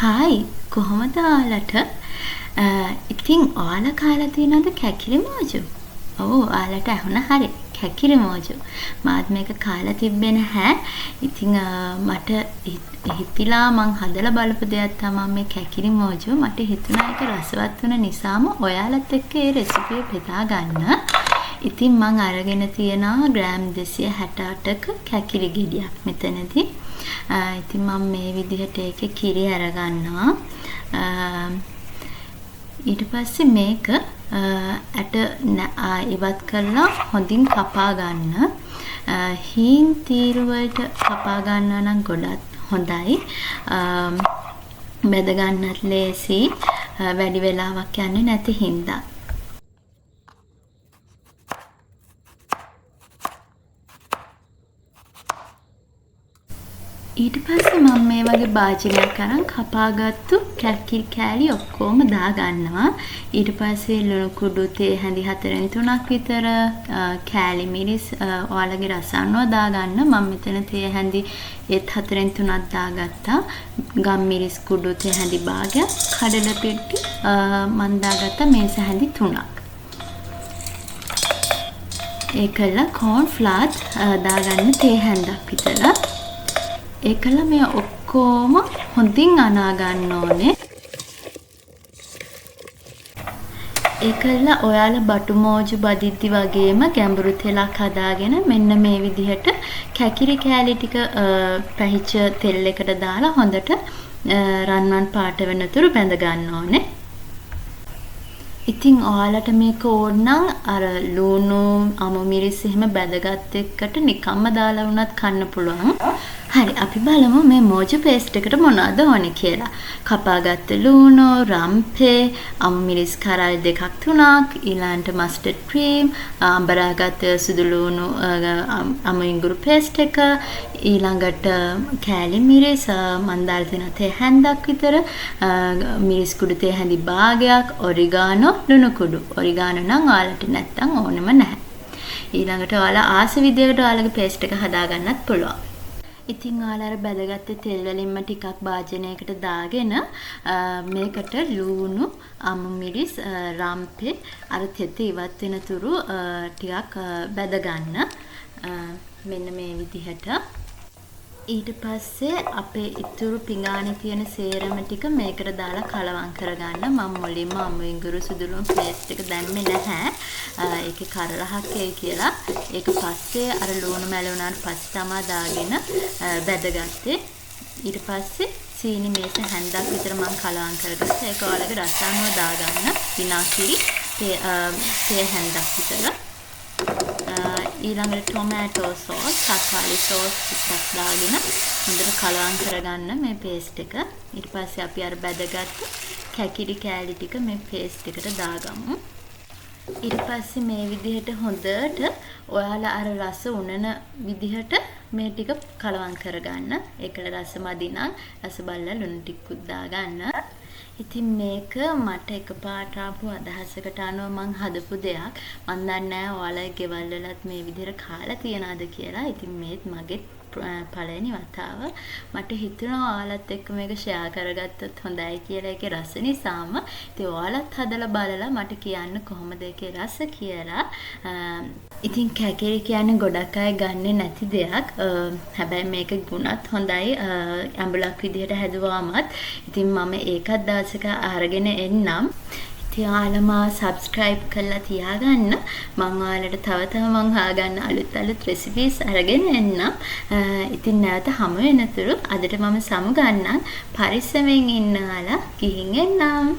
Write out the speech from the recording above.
Hi කොහොමද ඔයාලට? ඉතින් ඔයාලා කාලා තියෙනවද කැකිරි මෝජු? ඔව් ඔයාලට ඇහුණා හරි. කැකිරි මෝජු. මාත් මේක කාලා තිබ්බේ නැහැ. ඉතින් මට හිතිලා මං හදලා බලපු දෙයක් තමයි මේ කැකිරි මෝජු. මට හිතුණා ඒක රසවත් වෙන නිසාම ඔයාලත් එක්ක ඒ රෙසිපිය බෙදා ගන්න. ඉතින් මං අරගෙන තියෙනවා ග්‍රෑම් 268ක කැකිරි ගෙඩියක් මෙතනදී. ඉතින් මම මේ විදිහට ඒකේ කිරි අරගන්නවා. ඊට පස්සේ මේක ඇට ඉවත් කරලා හොඳින් කපා ගන්න. හීන් තීරු වලට කපා ගන්නවා නම් ගොඩක් හොඳයි. බෙද ගන්නත් ලේසි. වැඩි වෙලාවක් යන්නේ නැති හින්දා. ඊට පස්සේ මම මේ වගේ භාජනයක් අරන් කපාගත්තු කැකිරි කෑලි ඔක්කොම දාගන්නවා. ඊට පස්සේ ලුණු කුඩු තේ හැඳි 4-3ක් විතර කෑලි මිරිස් ඔයාලගේ රස අනුව දාගන්න. මම මෙතන තේ හැඳි ඒත් 4-3ක් දාගත්තා. ගම් මිරිස් කුඩු තේ හැඳි භාගයක්, කඩල පිටි මම දාගත්තා මේස හැඳි 3ක්. ඒකල කෝන් ෆ්ලාත් දාගන්න තේ හැන්දක් විතර. ඒකල මේ ඔක්කොම හොඳින් අනා ගන්න ඕනේ. ඒකල ඔයාලා බටු මෝජු බදිද්දි වගේම ගැඹුරු තෙලක් හදාගෙන මෙන්න මේ විදිහට කැකිරි කෑලි ටික පැහිච්ච තෙල් එකට දාලා හොඳට රන්වන් පාට වෙනතුරු බැඳ ගන්න ඕනේ. ඉතින් ඔයාලට මේක ඕන නම් අර ලුණු අමු මිරිස් එහෙම බැදගත් එක්කට නිකම්ම දාලා වුණත් කන්න පුළුවන්. හරි අපි බලමු මේ මෝජු පේස්ට් එකට මොනවද ඕනේ කියලා. කපාගත්ත ලුණු, රම්පේ, අමු මිරිස් කරල් 2-3ක්, ඊළඟට මස්ටර්ඩ් ක්‍රීම්, අඹරාගත් සුදු ලුණු අමු ඉඟුරු පේස්ට් එක, ඊළඟට කෑලි මිරිස් මන් දාලා තියෙන තේ හැන්දක් විතර, මිරිස් කුඩු තේ හැඳි භාගයක්, ඔරිගානෝ ලුණු කුඩු. ඔරිගානෝ නම් ඔයාලට නැත්තම් ඕනෙම නැහැ. ඊළඟට ඔයාලා ආස විදියට ඔයාලගේ පේස්ට් එක හදාගන්නත් පුළුවන්. ඉතින් ඔයාලා අර බැදගත්තේ තෙල් වලින්ම ටිකක් භාජනයකට දාගෙන මේකට ලුණු, අමු මිරිස්, රම්පේ අර තෙත ඉවත් වෙන තුරු ටිකක් බැද ගන්න. මෙන්න මේ විදිහට. ඊට පස්සේ අපේ ඉතුරු පිඟානේ තියෙන සේරම ටික මේකට දාලා කලවම් කරගන්න. මම මුලින්ම අමු ඉඟුරු සුදුලුණු පේස්ට් එක දැම්මේ නැහැ. ඒකේ කරලහක් එයි කියලා. ඒක පස්සේ අර ලුණු මැලුණාට පස්සේ තමයි දාගෙන බැදගත්තේ. ඊට පස්සේ සීනි මේස හැන්දක් විතර මම කලවම් කරගත්තා. ඒක ඔයාලගේ රස අනුව දාගන්න. විනාකිරි තේ හැන්දක් විතර. ඊළඟට ටොමැටෝ සෝස්, තක්කාලි සෝස් ටිකක් දාගෙන හොඳට කලවම් කරගන්න මේ පේස්ට් එක. ඊට පස්සේ අපි අර බැදගත්තු කැකිරි කෑලි ටික මේ පේස්ට් එකට දාගමු. ඊට පස්සේ මේ විදිහට හොඳට ඔයාලා අර රස උනන විදිහට මේ ටික කලවම් කරගන්න. ඒකල රස මදි නම් රස බලලා ලුණු ටිකකුත් දාගන්න. ඉතින් මේක මට එකපාරට ආපු අදහසකට අනුව මං හදපු දෙයක්. මන් දන්නේ නැහැ ඔයාලගේ ගෙවල් වලත් මේ විදිහට කාලා තියනවද කියලා. ඉතින් මේත් මගේ පළවෙනි වතාව. මට හිතුණා ඔයාලත් එක්ක මේක ෂෙයා කරගත්තොත් හොඳයි කියලා ඒකේ රස නිසාම. ඉතින් ඔයාලත් හදලා බලලා මට කියන්න කොහොමද ඒකේ රස කියලා. ඉතින් කැකිරි කියන්නේ ගොඩක් අය ගන්නෙ නැති දෙයක්. හැබැයි මේක ගුණත් හොඳයි. ඇඹුලක් විදිහට හැදුවාමත්. ඉතින් මම ඒකත් දවසක අරගෙන එන්නම්. ඉතින් ඔයාලම subscribe කරලා තියාගන්න. මම ඔයාලට තව මං හොයාගන්න අලුත් recipes අරගෙන එන්නම්. ඉතින් නැවත හමු වෙනතුරු අදට මම සමු ගන්නම්. පරිස්සමෙන් ඉන්න ඔයාලා ගිහින් එන්නම්.